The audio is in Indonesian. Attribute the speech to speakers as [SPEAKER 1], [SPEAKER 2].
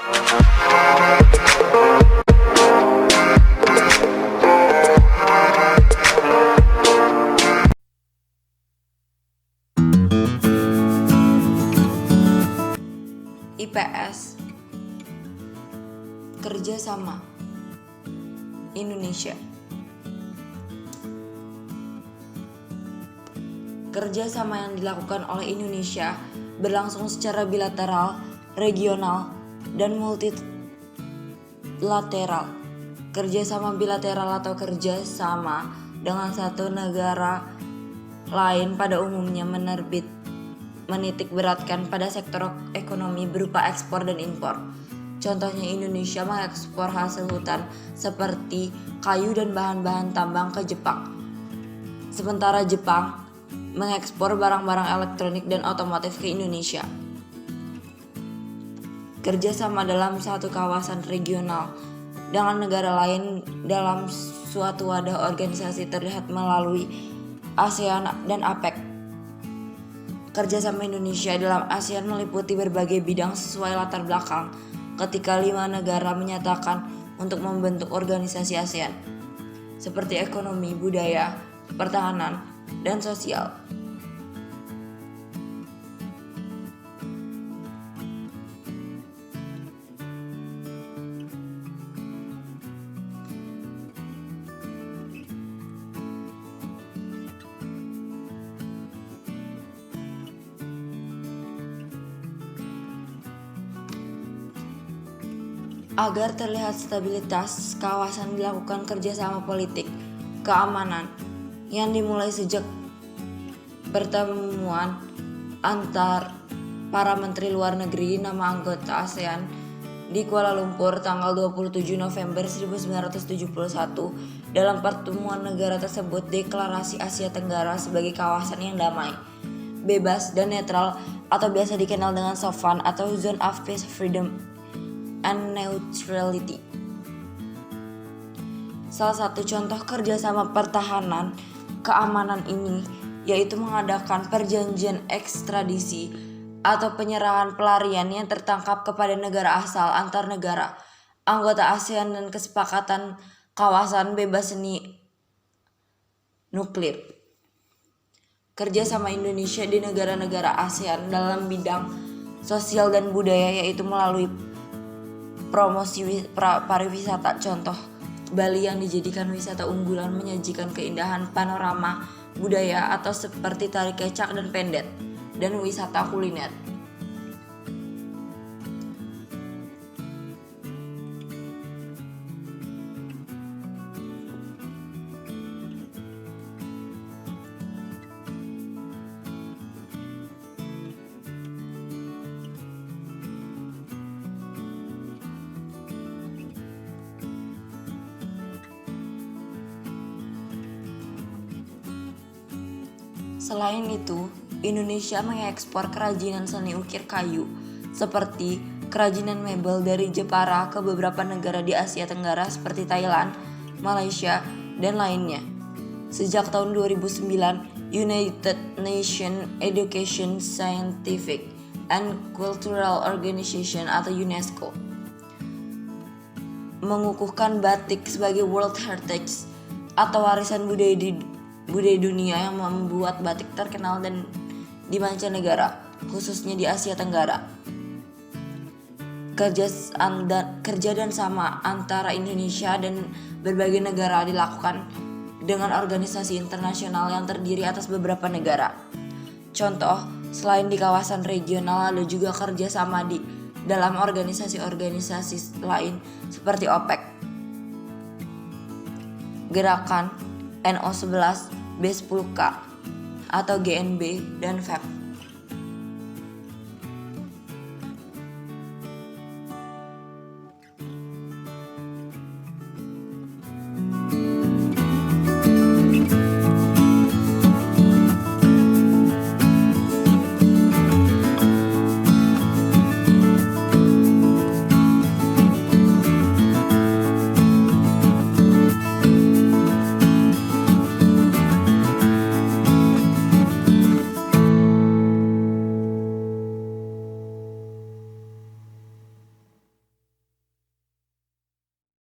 [SPEAKER 1] IPS, kerjasama Indonesia. Kerjasama yang dilakukan oleh Indonesia berlangsung secara bilateral, regional, dan multilateral. Kerjasama bilateral atau kerjasama dengan satu negara lain pada umumnya menitik beratkan pada sektor ekonomi berupa ekspor dan impor. Contohnya Indonesia mengekspor hasil hutan seperti kayu dan bahan-bahan tambang ke Jepang. Sementara Jepang mengekspor barang-barang elektronik dan otomotif ke Indonesia. Kerjasama dalam satu kawasan regional dengan negara lain dalam suatu wadah organisasi terlihat melalui ASEAN dan APEC. Kerjasama Indonesia dalam ASEAN meliputi berbagai bidang sesuai latar belakang ketika 5 negara menyatakan untuk membentuk organisasi ASEAN, seperti ekonomi, budaya, pertahanan, dan sosial. Agar terlihat stabilitas kawasan dilakukan kerjasama politik, keamanan yang dimulai sejak pertemuan antar para menteri luar negeri nama anggota ASEAN di Kuala Lumpur tanggal 27 November 1971. Dalam pertemuan negara tersebut, Deklarasi Asia Tenggara sebagai kawasan yang damai, bebas dan netral atau biasa dikenal dengan SOFAN atau Zone of Peace, Freedom and Neutrality. Salah satu contoh kerjasama pertahanan keamanan ini yaitu mengadakan perjanjian ekstradisi atau penyerahan pelarian yang tertangkap kepada negara asal antar negara anggota ASEAN dan kesepakatan kawasan bebas nuklir. Kerjasama Indonesia di negara-negara ASEAN dalam bidang sosial dan budaya yaitu melalui promosi pariwisata. Contoh, Bali yang dijadikan wisata unggulan menyajikan keindahan panorama budaya atau seperti tari kecak dan pendet, dan wisata kuliner. Selain itu, Indonesia mengekspor kerajinan seni ukir kayu seperti kerajinan mebel dari Jepara ke beberapa negara di Asia Tenggara seperti Thailand, Malaysia, dan lainnya. Sejak tahun 2009, United Nations Education, Scientific, and Cultural Organization atau UNESCO mengukuhkan batik sebagai World Heritage atau warisan budaya dunia yang membuat batik terkenal dan di mancanegara, khususnya di Asia Tenggara. Kerja dan sama antara Indonesia dan berbagai negara dilakukan dengan organisasi internasional yang terdiri atas beberapa negara. Contoh, selain di kawasan regional ada juga kerjasama di dalam organisasi-organisasi lain seperti OPEC, Gerakan NO11, B10K atau GNB, dan FEB.